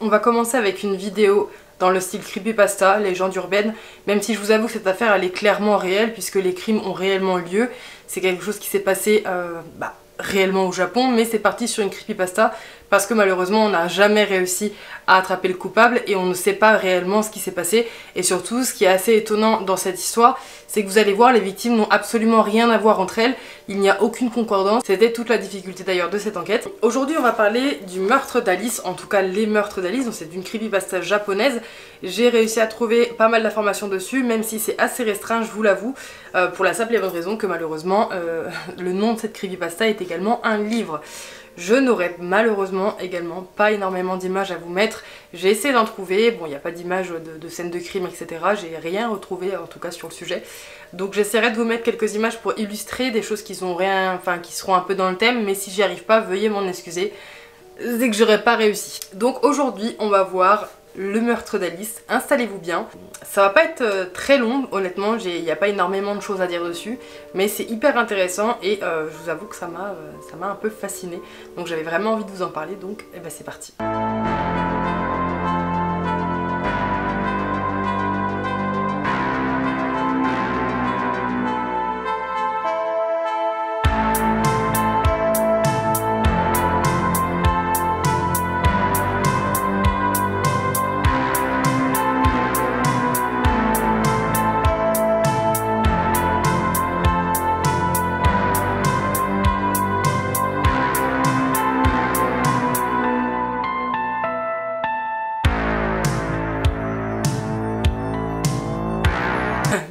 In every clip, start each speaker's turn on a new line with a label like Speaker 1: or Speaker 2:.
Speaker 1: On va commencer avec une vidéo dans le style creepypasta, légende urbaine, même si je vous avoue que cette affaire elle est clairement réelle puisque les crimes ont réellement lieu. C'est quelque chose qui s'est passé réellement au Japon, mais c'est parti sur une creepypasta parce que malheureusement on n'a jamais réussi à attraper le coupable et on ne sait pas réellement ce qui s'est passé. Et surtout, ce qui est assez étonnant dans cette histoire, c'est que vous allez voir, les victimes n'ont absolument rien à voir entre elles, il n'y a aucune concordance. C'était toute la difficulté d'ailleurs de cette enquête. Aujourd'hui on va parler du meurtre d'Alice, en tout cas les meurtres d'Alice, donc c'est une creepypasta japonaise. J'ai réussi à trouver pas mal d'informations dessus, même si c'est assez restreint, je vous l'avoue, pour la simple et bonne raison que malheureusement le nom de cette creepypasta est également un livre. Je n'aurai malheureusement également pas énormément d'images à vous mettre. J'ai essayé d'en trouver, bon il n'y a pas d'images de scènes de crime etc. J'ai rien retrouvé en tout cas sur le sujet. Donc j'essaierai de vous mettre quelques images pour illustrer des choses qui sont qui seront un peu dans le thème, mais si j'y arrive pas, veuillez m'en excuser. C'est que j'aurais pas réussi. Donc aujourd'hui on va voir le meurtre d'Alice, installez-vous bien. Ça va pas être très long, honnêtement, il n'y a pas énormément de choses à dire dessus, mais c'est hyper intéressant et je vous avoue que ça m'a un peu fascinée. Donc j'avais vraiment envie de vous en parler, donc c'est parti.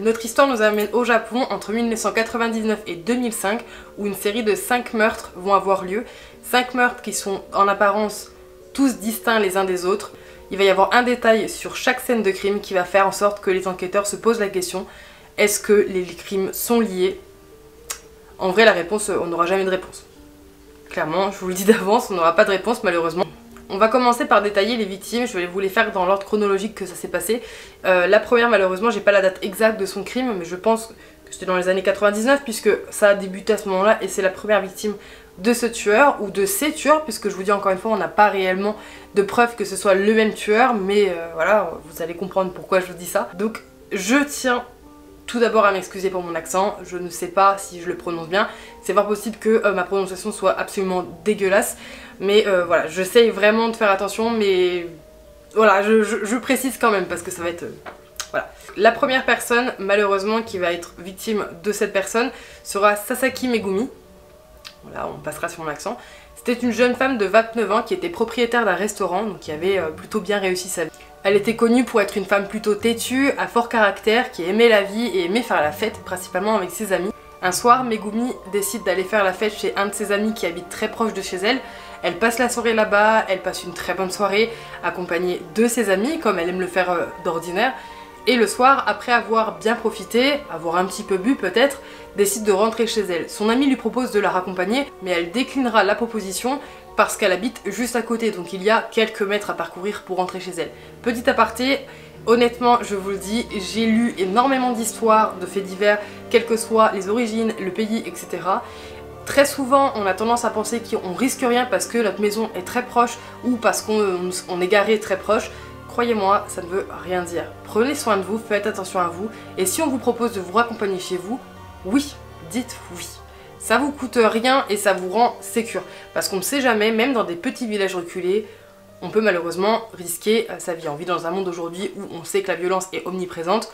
Speaker 1: Notre histoire nous amène au Japon entre 1999 et 2005 où une série de 5 meurtres vont avoir lieu. 5 meurtres qui sont en apparence tous distincts les uns des autres. Il va y avoir un détail sur chaque scène de crime qui va faire en sorte que les enquêteurs se posent la question: est-ce que les crimes sont liés? En vrai la réponse, on n'aura jamais de réponse. Clairement, je vous le dis d'avance, on n'aura pas de réponse malheureusement. On va commencer par détailler les victimes, je vais vous les faire dans l'ordre chronologique que ça s'est passé. La première, malheureusement, j'ai pas la date exacte de son crime, mais je pense que c'était dans les années 99 puisque ça a débuté à ce moment-là et c'est la première victime de ce tueur ou de ces tueurs, puisque je vous dis encore une fois, on n'a pas réellement de preuves que ce soit le même tueur, mais voilà, vous allez comprendre pourquoi je vous dis ça. Donc je tiens tout d'abord à m'excuser pour mon accent, je ne sais pas si je le prononce bien, c'est fort possible que ma prononciation soit absolument dégueulasse, mais voilà, j'essaye vraiment de faire attention, mais voilà, je précise quand même parce que ça va être... voilà. La première personne, malheureusement, qui va être victime de cette personne sera Sasaki Megumi. Voilà, on passera sur mon accent. C'était une jeune femme de 29 ans qui était propriétaire d'un restaurant, donc qui avait plutôt bien réussi sa vie. Elle était connue pour être une femme plutôt têtue, à fort caractère, qui aimait la vie et aimait faire la fête, principalement avec ses amis. Un soir, Megumi décide d'aller faire la fête chez un de ses amis qui habite très proche de chez elle. Elle passe la soirée là-bas, elle passe une très bonne soirée, accompagnée de ses amis, comme elle aime le faire d'ordinaire. Et le soir, après avoir bien profité, avoir un petit peu bu peut-être, décide de rentrer chez elle. Son ami lui propose de la raccompagner, mais elle déclinera la proposition parce qu'elle habite juste à côté, donc il y a quelques mètres à parcourir pour rentrer chez elle. Petit aparté, honnêtement, je vous le dis, j'ai lu énormément d'histoires, de faits divers, quelles que soient les origines, le pays, etc. Très souvent, on a tendance à penser qu'on risque rien parce que notre maison est très proche ou parce qu'on est garé très proche. Croyez-moi, ça ne veut rien dire. Prenez soin de vous, faites attention à vous, et si on vous propose de vous raccompagner chez vous, oui, dites oui. Ça vous coûte rien et ça vous rend sécure. Parce qu'on ne sait jamais, même dans des petits villages reculés, on peut malheureusement risquer sa vie. On vit dans un monde aujourd'hui où on sait que la violence est omniprésente.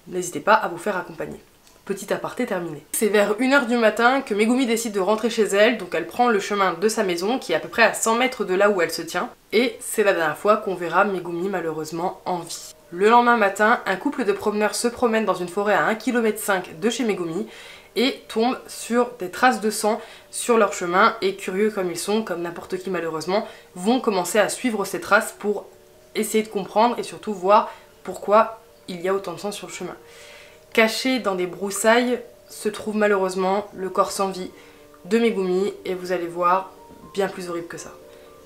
Speaker 1: N'hésitez pas à vous faire accompagner. Petit aparté terminé. C'est vers 1 h du matin que Megumi décide de rentrer chez elle, donc elle prend le chemin de sa maison qui est à peu près à 100 mètres de là où elle se tient. Et c'est la dernière fois qu'on verra Megumi malheureusement en vie. Le lendemain matin, un couple de promeneurs se promène dans une forêt à 1,5 km de chez Megumi et tombe sur des traces de sang sur leur chemin et curieux comme ils sont, comme n'importe qui malheureusement, vont commencer à suivre ces traces pour essayer de comprendre et surtout voir pourquoi il y a autant de sang sur le chemin. Caché dans des broussailles se trouve malheureusement le corps sans vie de Megumi et vous allez voir, bien plus horrible que ça.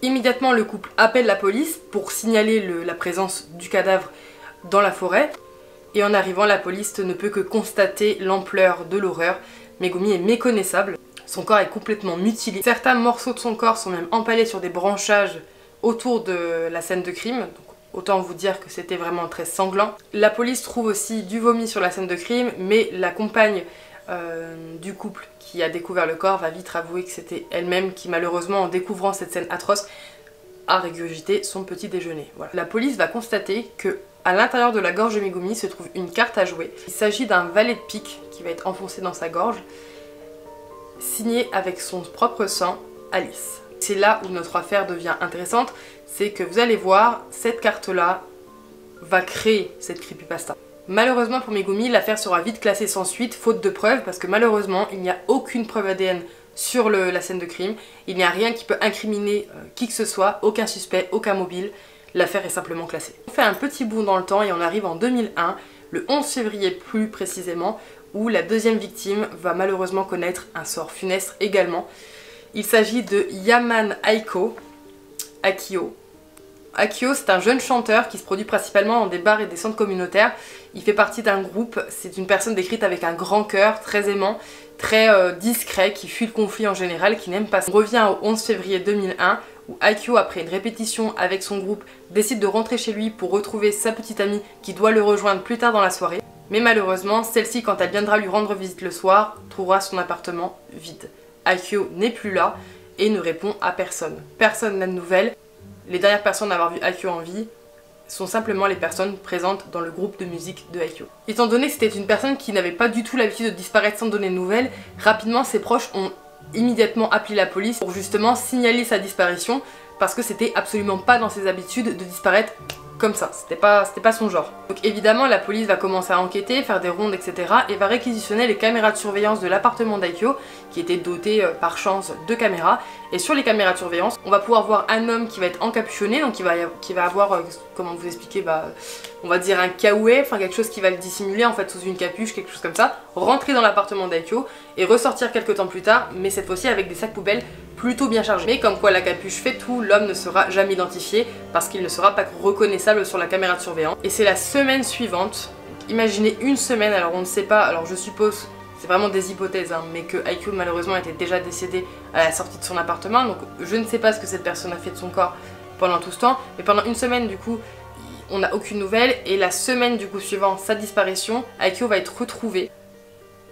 Speaker 1: Immédiatement le couple appelle la police pour signaler la présence du cadavre dans la forêt. Et en arrivant, la police ne peut que constater l'ampleur de l'horreur. Megumi est méconnaissable, son corps est complètement mutilé. Certains morceaux de son corps sont même empalés sur des branchages autour de la scène de crime. Donc, autant vous dire que c'était vraiment très sanglant. La police trouve aussi du vomi sur la scène de crime, mais la compagne du couple qui a découvert le corps va vite avouer que c'était elle-même qui, malheureusement, en découvrant cette scène atroce, a régurgité son petit déjeuner. Voilà. La police va constater que à l'intérieur de la gorge de Megumi se trouve une carte à jouer. Il s'agit d'un valet de pique qui va être enfoncé dans sa gorge, signé avec son propre sang, Alice. C'est là où notre affaire devient intéressante, c'est que vous allez voir, cette carte-là va créer cette creepypasta. Malheureusement pour Megumi, l'affaire sera vite classée sans suite, faute de preuves, parce que malheureusement, il n'y a aucune preuve ADN sur la scène de crime. Il n'y a rien qui peut incriminer qui que ce soit, aucun suspect, aucun mobile. L'affaire est simplement classée. On fait un petit bond dans le temps et on arrive en 2001, le 11 février plus précisément, où la deuxième victime va malheureusement connaître un sort funeste également. Il s'agit de Yaman Akio. Akio, c'est un jeune chanteur qui se produit principalement dans des bars et des centres communautaires. Il fait partie d'un groupe, c'est une personne décrite avec un grand cœur, très aimant, très discret, qui fuit le conflit en général, qui n'aime pas ça. On revient au 11 février 2001, où Akio, après une répétition avec son groupe, décide de rentrer chez lui pour retrouver sa petite amie qui doit le rejoindre plus tard dans la soirée. Mais malheureusement, celle-ci, quand elle viendra lui rendre visite le soir, trouvera son appartement vide. Akio n'est plus là et ne répond à personne. Personne n'a de nouvelles. Les dernières personnes à avoir vu Akio en vie sont simplement les personnes présentes dans le groupe de musique de Akio. Étant donné que c'était une personne qui n'avait pas du tout l'habitude de disparaître sans donner de nouvelles, rapidement ses proches ont immédiatement appelé la police pour justement signaler sa disparition parce que c'était absolument pas dans ses habitudes de disparaître comme ça, c'était pas son genre. Donc évidemment la police va commencer à enquêter, faire des rondes etc. et va réquisitionner les caméras de surveillance de l'appartement d'Aikyo qui était doté par chance de caméras. Et sur les caméras de surveillance, on va pouvoir voir un homme qui va être encapuchonné, donc qui va avoir, comment vous expliquer, on va dire un kawaii, enfin quelque chose qui va le dissimuler en fait sous une capuche, quelque chose comme ça, rentrer dans l'appartement d'Aikyo et ressortir quelques temps plus tard, mais cette fois-ci avec des sacs poubelles plutôt bien chargés. Mais comme quoi la capuche fait tout, l'homme ne sera jamais identifié parce qu'il ne sera pas reconnaissable sur la caméra de surveillance. Et c'est la semaine suivante, donc imaginez une semaine, alors on ne sait pas, alors je suppose, c'est vraiment des hypothèses, hein, mais que Aikyo malheureusement était déjà décédé à la sortie de son appartement, donc je ne sais pas ce que cette personne a fait de son corps pendant tout ce temps, mais pendant une semaine du coup, on n'a aucune nouvelle, et la semaine du coup suivant sa disparition, Aikyo va être retrouvé,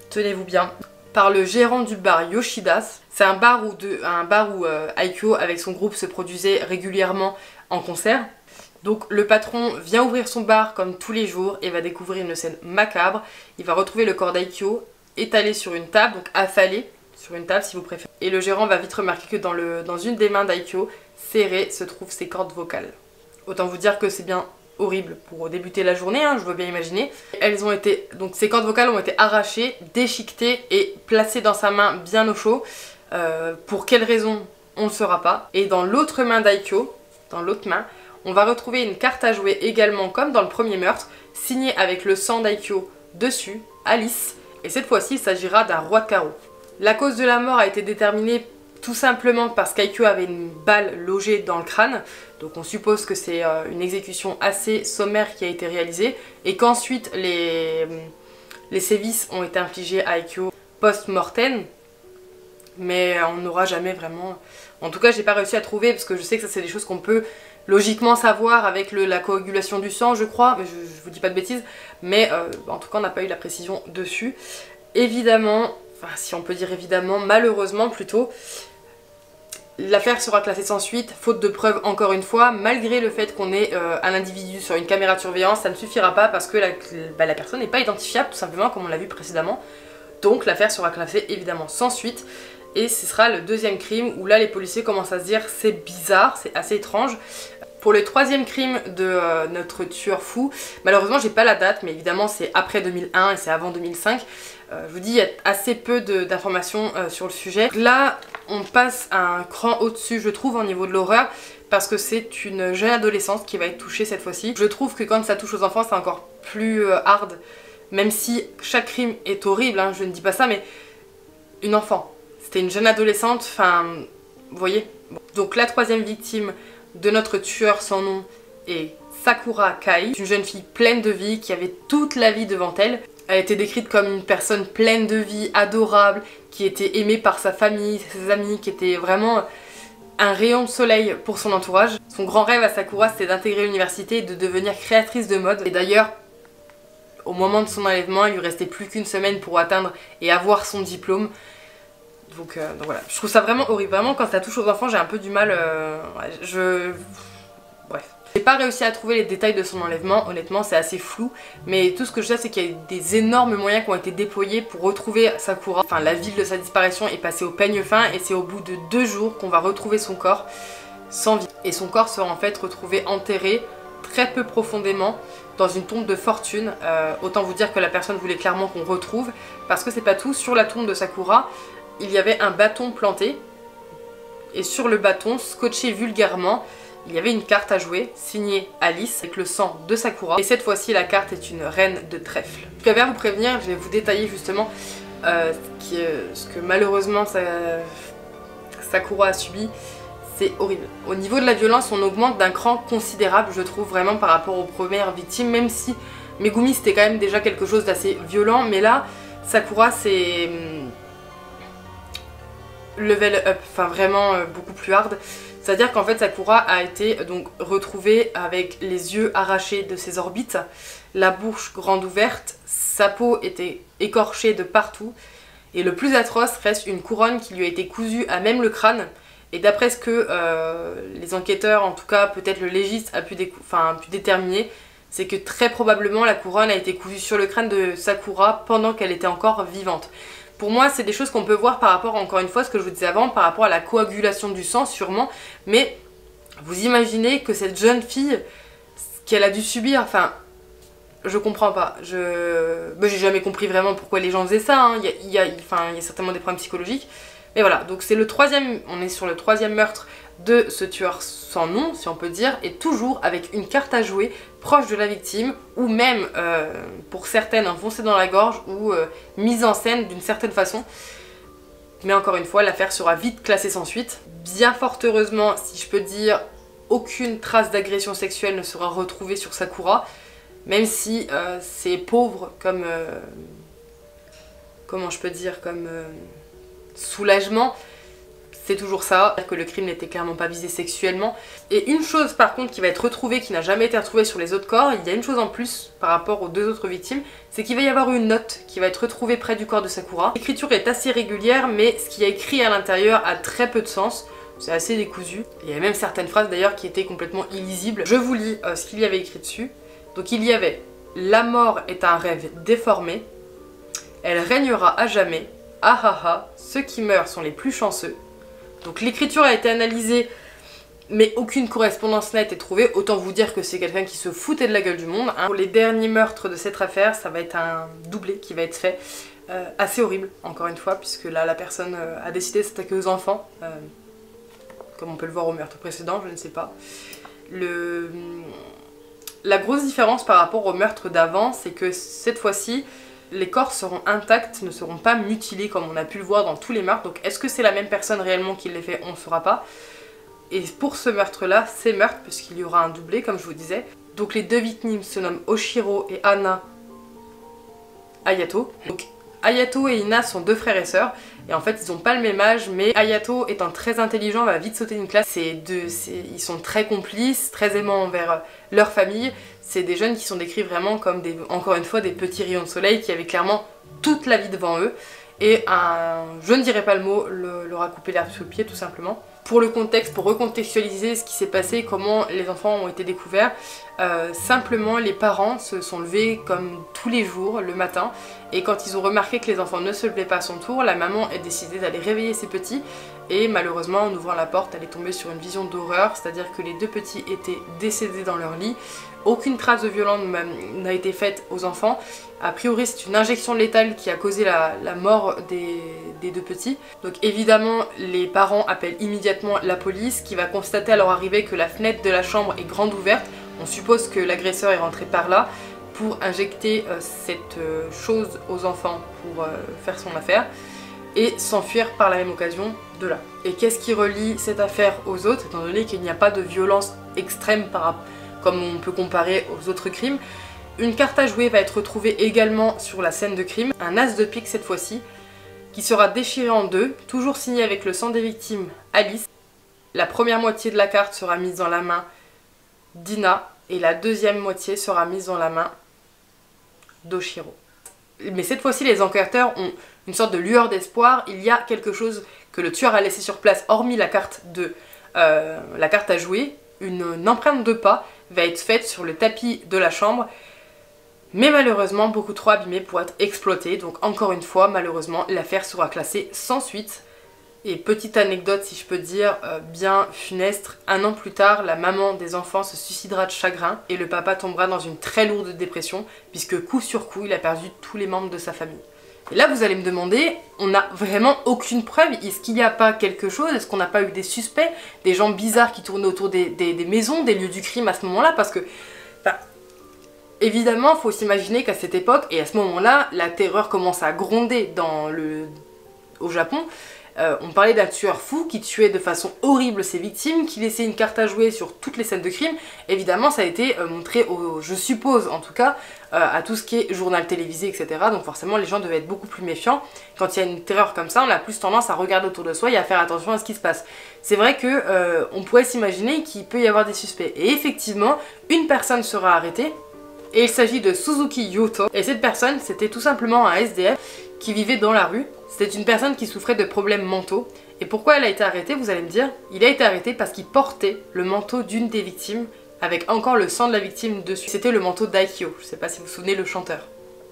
Speaker 1: tenez-vous bien, par le gérant du bar Yoshidas. C'est un bar où Aikyo avec son groupe se produisait régulièrement en concert. Donc le patron vient ouvrir son bar comme tous les jours et va découvrir une scène macabre. Il va retrouver le corps d'Aikyo étalé sur une table, donc affalé sur une table si vous préférez. Et le gérant va vite remarquer que dans une des mains d'Aikyo, serrées, se trouvent ses cordes vocales. Autant vous dire que c'est bien horrible pour débuter la journée, hein, je veux bien imaginer. Elles ont été, donc ces cordes vocales ont été arrachées, déchiquetées et placées dans sa main bien au chaud. Pour quelle raison, on ne saura pas. Et dans l'autre main d'Aikyo, dans l'autre main, on va retrouver une carte à jouer également comme dans le premier meurtre, signée avec le sang d'Aikyo dessus, Alice, et cette fois-ci il s'agira d'un roi de carreau. La cause de la mort a été déterminée tout simplement parce qu'Aikyo avait une balle logée dans le crâne, donc on suppose que c'est une exécution assez sommaire qui a été réalisée, et qu'ensuite les sévices ont été infligés à Aikyo post-mortem, mais on n'aura jamais vraiment... En tout cas j'ai pas réussi à trouver, parce que je sais que ça c'est des choses qu'on peut logiquement savoir avec la coagulation du sang je crois, mais je vous dis pas de bêtises, mais en tout cas on n'a pas eu la précision dessus. Évidemment, enfin si on peut dire évidemment, malheureusement plutôt, l'affaire sera classée sans suite, faute de preuves encore une fois, malgré le fait qu'on ait un individu sur une caméra de surveillance, ça ne suffira pas parce que la personne n'est pas identifiable tout simplement comme on l'a vu précédemment. Donc l'affaire sera classée évidemment sans suite. Et ce sera le deuxième crime où là les policiers commencent à se dire c'est bizarre, c'est assez étrange. Pour le troisième crime de notre tueur fou, malheureusement j'ai pas la date mais évidemment c'est après 2001 et c'est avant 2005. Je vous dis il y a assez peu d'informations sur le sujet. Là on passe un cran au-dessus je trouve au niveau de l'horreur parce que c'est une jeune adolescente qui va être touchée cette fois-ci. Je trouve que quand ça touche aux enfants c'est encore plus hard, même si chaque crime est horrible, hein, je ne dis pas ça, mais une enfant. C'était une jeune adolescente, enfin, vous voyez. Bon. Donc la troisième victime de notre tueur sans nom est Sakura Kai, une jeune fille pleine de vie qui avait toute la vie devant elle. Elle était décrite comme une personne pleine de vie, adorable, qui était aimée par sa famille, ses amis, qui était vraiment un rayon de soleil pour son entourage. Son grand rêve à Sakura, c'était d'intégrer l'université et de devenir créatrice de mode. Et d'ailleurs, au moment de son enlèvement, il lui restait plus qu'une semaine pour atteindre et avoir son diplôme. Donc voilà, je trouve ça vraiment horrible. Vraiment, quand ça touche aux enfants, j'ai un peu du mal. Bref. J'ai pas réussi à trouver les détails de son enlèvement, honnêtement c'est assez flou, mais tout ce que je sais c'est qu'il y a eu des énormes moyens qui ont été déployés pour retrouver Sakura. Enfin, la ville de sa disparition est passée au peigne fin et c'est au bout de 2 jours qu'on va retrouver son corps sans vie. Et son corps sera en fait retrouvé enterré très peu profondément dans une tombe de fortune. Autant vous dire que la personne voulait clairement qu'on retrouve, parce que c'est pas tout, sur la tombe de Sakura, il y avait un bâton planté, et sur le bâton, scotché vulgairement, il y avait une carte à jouer, signée Alice, avec le sang de Sakura. Et cette fois-ci, la carte est une reine de trèfle. Je préfère vous prévenir, je vais vous détailler justement ce que malheureusement Sakura a subi. C'est horrible. Au niveau de la violence, on augmente d'un cran considérable, je trouve, vraiment par rapport aux premières victimes, même si Megumi c'était quand même déjà quelque chose d'assez violent, mais là, Sakura c'est level up, enfin vraiment beaucoup plus hard. C'est-à-dire qu'en fait Sakura a été donc retrouvée avec les yeux arrachés de ses orbites, la bouche grande ouverte, sa peau était écorchée de partout, et le plus atroce reste une couronne qui lui a été cousue à même le crâne. Et d'après ce que les enquêteurs, en tout cas peut-être le légiste, a pu déterminer, c'est que très probablement la couronne a été cousue sur le crâne de Sakura pendant qu'elle était encore vivante. Pour moi, c'est des choses qu'on peut voir par rapport, encore une fois, ce que je vous disais avant, par rapport à la coagulation du sang, sûrement. Mais vous imaginez que cette jeune fille, ce qu'elle a dû subir, enfin, je comprends pas. J'ai jamais compris vraiment pourquoi les gens faisaient ça, hein. Il y a certainement des problèmes psychologiques. Mais voilà, donc c'est le troisième, on est sur le troisième meurtre de ce tueur sans nom, si on peut dire, et toujours avec une carte à jouer proche de la victime, ou même, pour certaines, enfoncée dans la gorge, ou mise en scène d'une certaine façon. Mais encore une fois, l'affaire sera vite classée sans suite. Bien fort heureusement, si je peux dire, aucune trace d'agression sexuelle ne sera retrouvée sur Sakura, même si c'est pauvre comme... comment je peux dire, comme... soulagement, c'est toujours ça, que le crime n'était clairement pas visé sexuellement. Et une chose par contre qui va être retrouvée, qui n'a jamais été retrouvée sur les autres corps, il y a une chose en plus par rapport aux 2 autres victimes, c'est qu'il va y avoir une note qui va être retrouvée près du corps de Sakura. L'écriture est assez régulière, mais ce qu'il y a écrit à l'intérieur a très peu de sens, c'est assez décousu. Il y a même certaines phrases d'ailleurs qui étaient complètement illisibles. Je vous lis ce qu'il y avait écrit dessus. Donc il y avait « La mort est un rêve déformé, elle régnera à jamais. Ah ah ah, ceux qui meurent sont les plus chanceux. » Donc l'écriture a été analysée, mais aucune correspondance n'a été trouvée. Autant vous dire que c'est quelqu'un qui se foutait de la gueule du monde, hein. Pour les derniers meurtres de cette affaire, ça va être un doublé qui va être fait. Assez horrible, encore une fois, puisque là la personne a décidé de s'attaquer aux enfants. Comme on peut le voir au meurtre précédent, je ne sais pas. La grosse différence par rapport au meurtre d'avant, c'est que cette fois-ci, les corps seront intacts, ne seront pas mutilés comme on a pu le voir dans tous les meurtres. Donc est-ce que c'est la même personne réellement qui les fait? On ne saura pas. Et pour ce meurtre-là, c'est meurtre puisqu'il y aura un doublé comme je vous disais. Donc les 2 victimes se nomment Oshiro et Hana Ayato. Donc Ayato et Ina sont 2 frères et sœurs. Et en fait ils n'ont pas le même âge, mais Ayato étant très intelligent va vite sauter d'une classe. Ils sont très complices, très aimants envers leur famille. C'est des jeunes qui sont décrits vraiment comme, encore une fois, des petits rayons de soleil qui avaient clairement toute la vie devant eux. Et je ne dirais pas le mot, leur a coupé l'herbe sous le pied tout simplement. Pour le contexte, pour recontextualiser ce qui s'est passé, comment les enfants ont été découverts, simplement les parents se sont levés comme tous les jours le matin, et quand ils ont remarqué que les enfants ne se levaient pas à son tour, la maman a décidé d'aller réveiller ses petits, et malheureusement en ouvrant la porte elle est tombée sur une vision d'horreur, c'est-à-dire que les 2 petits étaient décédés dans leur lit. Aucune trace de violence n'a été faite aux enfants. A priori c'est une injection létale qui a causé la mort des 2 petits. Donc évidemment les parents appellent immédiatement la police qui va constater à leur arrivée que la fenêtre de la chambre est grande ouverte. On suppose que l'agresseur est rentré par là pour injecter cette chose aux enfants pour faire son affaire et s'enfuir par la même occasion de là. Et qu'est-ce qui relie cette affaire aux autres, étant donné qu'il n'y a pas de violence extrême comme on peut comparer aux autres crimes? Une carte à jouer va être retrouvée également sur la scène de crime, un as de pique cette fois-ci, qui sera déchiré en 2, toujours signé avec le sang des victimes Alice. la première moitié de la carte sera mise dans la main d'Ina et la deuxième moitié sera mise dans la main d'Oshiro. Mais cette fois-ci, les enquêteurs ont une sorte de lueur d'espoir. Il y a quelque chose que le tueur a laissé sur place, hormis la carte à jouer. Une empreinte de pas va être faite sur le tapis de la chambre, mais malheureusement beaucoup trop abîmée pour être exploitée. Donc encore une fois, malheureusement, l'affaire sera classée sans suite. Et petite anecdote, si je peux dire, bien funeste, 1 an plus tard, la maman des enfants se suicidera de chagrin et le papa tombera dans une très lourde dépression, puisque coup sur coup, il a perdu tous les membres de sa famille. Et là, vous allez me demander, on n'a vraiment aucune preuve. Est-ce qu'il n'y a pas quelque chose? Est-ce qu'on n'a pas eu des suspects? Des gens bizarres qui tournaient autour des maisons, des lieux du crime à ce moment-là? Parce que, enfin, évidemment, il faut s'imaginer qu'à cette époque, et à ce moment-là, la terreur commence à gronder au Japon. On parlait d'un tueur fou qui tuait de façon horrible ses victimes, qui laissait une carte à jouer sur toutes les scènes de crime. Évidemment, ça a été montré, je suppose en tout cas, à tout ce qui est journal télévisé, etc. Donc forcément, les gens devaient être beaucoup plus méfiants. Quand il y a une terreur comme ça, on a plus tendance à regarder autour de soi et à faire attention à ce qui se passe. C'est vrai que on pourrait s'imaginer qu'il peut y avoir des suspects. Et effectivement, une personne sera arrêtée. Et il s'agit de Suzuki Yuto. Et cette personne, c'était tout simplement un SDF qui vivait dans la rue. C'était une personne qui souffrait de problèmes mentaux. Et pourquoi elle a été arrêtée, vous allez me dire? Il a été arrêté parce qu'il portait le manteau d'une des victimes, avec encore le sang de la victime dessus. C'était le manteau d'Aikyo, je sais pas si vous vous souvenez, le chanteur.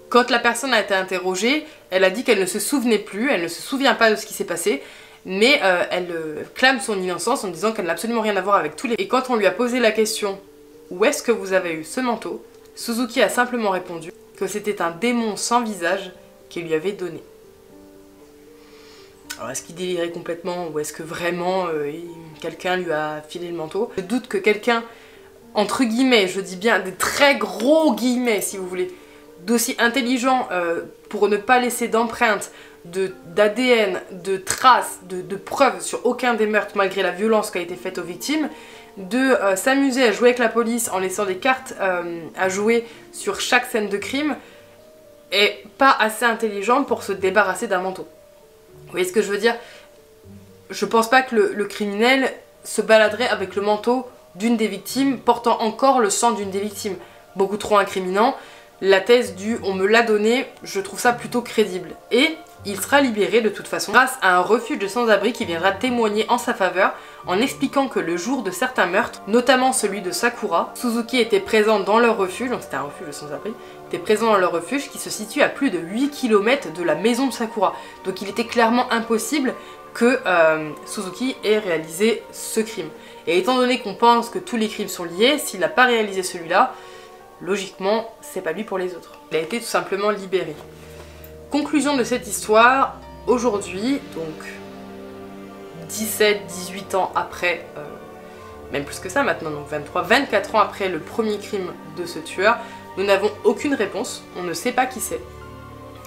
Speaker 1: Quand la personne a été interrogée, elle a dit qu'elle ne se souvenait plus, elle ne se souvient pas de ce qui s'est passé, mais elle clame son innocence en disant qu'elle n'a absolument rien à voir avec tous les... Et quand on lui a posé la question « Où est-ce que vous avez eu ce manteau ?», Suzuki a simplement répondu que c'était un démon sans visage qui lui avait donné. Alors est-ce qu'il délirait complètement ou est-ce que vraiment quelqu'un lui a filé le manteau? Je doute que quelqu'un, entre guillemets, je dis bien des très gros guillemets si vous voulez, d'aussi intelligent pour ne pas laisser d'empreintes, d'ADN, de traces, de preuves sur aucun des meurtres malgré la violence qui a été faite aux victimes, de s'amuser à jouer avec la police en laissant des cartes à jouer sur chaque scène de crime, est pas assez intelligent pour se débarrasser d'un manteau. Vous voyez ce que je veux dire? Je pense pas que le criminel se baladerait avec le manteau d'une des victimes portant encore le sang d'une des victimes. Beaucoup trop incriminant. La thèse du « on me l'a donné », je trouve ça plutôt crédible. Et il sera libéré de toute façon grâce à un refuge de sans-abri qui viendra témoigner en sa faveur en expliquant que le jour de certains meurtres, notamment celui de Sakura, Suzuki était présent dans leur refuge, donc c'était un refuge de sans-abri, était présent dans leur refuge qui se situe à plus de 8 km de la maison de Sakura. Donc il était clairement impossible que Suzuki ait réalisé ce crime. Et étant donné qu'on pense que tous les crimes sont liés, s'il n'a pas réalisé celui-là, logiquement, c'est pas lui pour les autres. Il a été tout simplement libéré. Conclusion de cette histoire, aujourd'hui, donc 17-18 ans après, même plus que ça maintenant, donc 24 ans après le premier crime de ce tueur, nous n'avons aucune réponse, on ne sait pas qui c'est.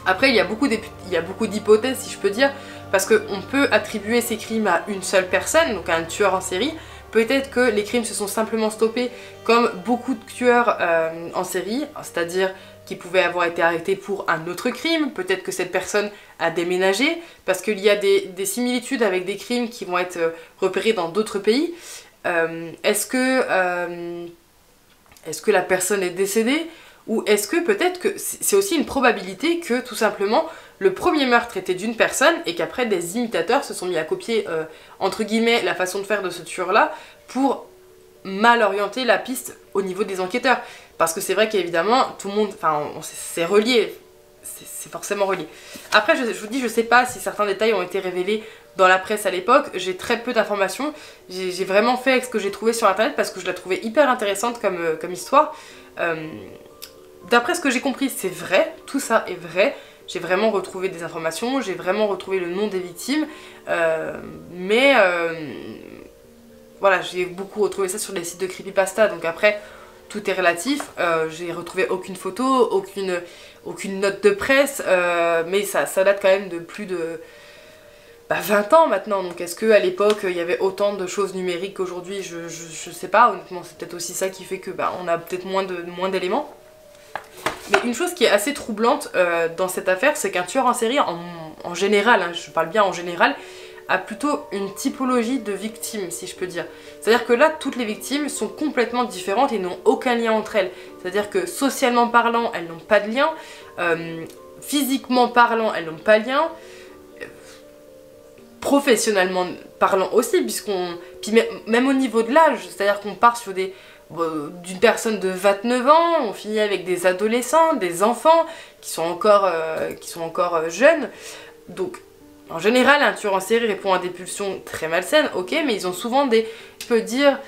Speaker 1: Après, il y a beaucoup d'hypothèses, si je peux dire, parce qu'on peut attribuer ces crimes à une seule personne, donc à un tueur en série. Peut-être que les crimes se sont simplement stoppés comme beaucoup de tueurs en série, c'est-à-dire qui pouvaient avoir été arrêtés pour un autre crime. Peut-être que cette personne a déménagé, parce qu'il y a des similitudes avec des crimes qui vont être repérés dans d'autres pays. Est-ce que la personne est décédée? Ou est-ce que peut-être que c'est aussi une probabilité que tout simplement le premier meurtre était d'une personne et qu'après des imitateurs se sont mis à copier entre guillemets la façon de faire de ce tueur-là pour mal orienter la piste au niveau des enquêteurs. Parce que c'est vrai qu'évidemment tout le monde, enfin c'est relié, c'est forcément relié. Après je vous dis, je sais pas si certains détails ont été révélés dans la presse à l'époque, j'ai très peu d'informations, j'ai vraiment fait avec ce que j'ai trouvé sur internet parce que je la trouvais hyper intéressante comme histoire. D'après ce que j'ai compris, c'est vrai, tout ça est vrai. J'ai vraiment retrouvé des informations, j'ai vraiment retrouvé le nom des victimes, voilà, j'ai beaucoup retrouvé ça sur les sites de creepypasta, donc après, tout est relatif. J'ai retrouvé aucune photo, aucune note de presse, mais ça date quand même de plus de 20 ans maintenant, donc est-ce qu'à l'époque il y avait autant de choses numériques qu'aujourd'hui? Je sais pas, honnêtement, c'est peut-être aussi ça qui fait que on a peut-être moins d'éléments. Mais une chose qui est assez troublante dans cette affaire, c'est qu'un tueur en série, en général, hein, je parle bien en général, a plutôt une typologie de victimes, si je peux dire. C'est-à-dire que là, toutes les victimes sont complètement différentes et n'ont aucun lien entre elles. C'est-à-dire que socialement parlant, elles n'ont pas de lien, physiquement parlant, elles n'ont pas de lien, professionnellement parlant aussi, puisqu'on... Puis même au niveau de l'âge, c'est-à-dire qu'on part sur d'une personne de 29 ans, on finit avec des adolescents, des enfants qui sont encore jeunes. Donc, en général, un tueur en série répond à des pulsions très malsaines, ok, mais ils ont souvent je peux dire,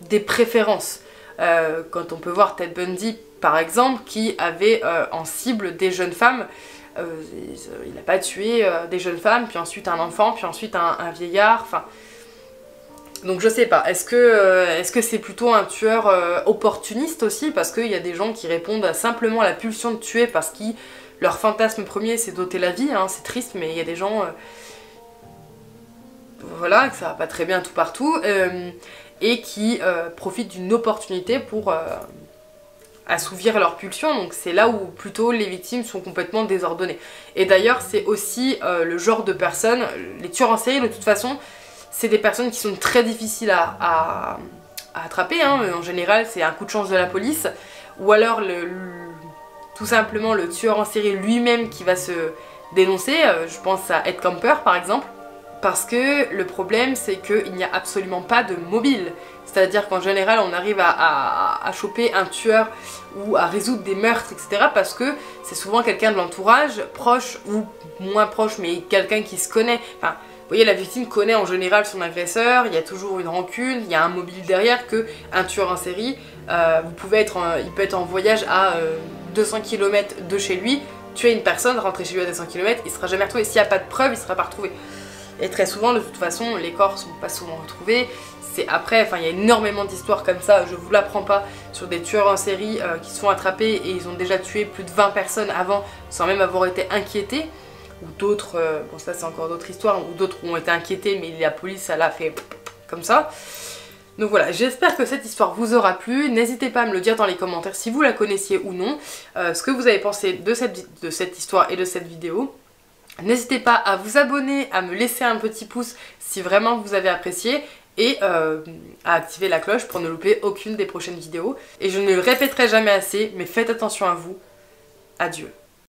Speaker 1: des préférences. Quand on peut voir Ted Bundy, par exemple, qui avait en cible des jeunes femmes. Il n'a pas tué des jeunes femmes, puis ensuite un enfant, puis ensuite un vieillard, enfin... Donc je sais pas, est-ce que c'est plutôt un tueur opportuniste aussi, parce qu'il y a des gens qui répondent simplement à la pulsion de tuer parce que leur fantasme premier c'est d'ôter la vie, hein, c'est triste, mais il y a des gens... voilà, que ça va pas très bien tout partout, et qui profitent d'une opportunité pour... assouvir leurs pulsions, donc c'est là où plutôt les victimes sont complètement désordonnées. Et d'ailleurs c'est aussi le genre de personnes, les tueurs en série de toute façon, c'est des personnes qui sont très difficiles à attraper, hein. En général c'est un coup de chance de la police, ou alors tout simplement le tueur en série lui-même qui va se dénoncer, je pense à Ed Kemper par exemple, parce que le problème c'est qu'il n'y a absolument pas de mobile. C'est-à-dire qu'en général on arrive à choper un tueur ou à résoudre des meurtres, etc. parce que c'est souvent quelqu'un de l'entourage, proche ou moins proche, mais quelqu'un qui se connaît. Enfin, vous voyez, la victime connaît en général son agresseur, il y a toujours une rancune, il y a un mobile derrière que un tueur en série, il peut être en voyage à 200 km de chez lui, tuer une personne, rentrer chez lui à 200 km, il sera jamais retrouvé. S'il n'y a pas de preuve, il sera pas retrouvé. Et très souvent, de toute façon, les corps sont pas souvent retrouvés. Après, enfin il y a énormément d'histoires comme ça, je vous l'apprends pas, sur des tueurs en série qui se font attraper et ils ont déjà tué plus de 20 personnes avant sans même avoir été inquiétés, ou d'autres, bon ça c'est encore d'autres histoires, ou d'autres ont été inquiétés mais la police ça l'a fait comme ça. Donc voilà, j'espère que cette histoire vous aura plu, n'hésitez pas à me le dire dans les commentaires si vous la connaissiez ou non, ce que vous avez pensé de cette histoire et de cette vidéo. N'hésitez pas à vous abonner, à me laisser un petit pouce si vraiment vous avez apprécié, et à activer la cloche pour ne louper aucune des prochaines vidéos. Et je ne le répéterai jamais assez, mais faites attention à vous. Adieu.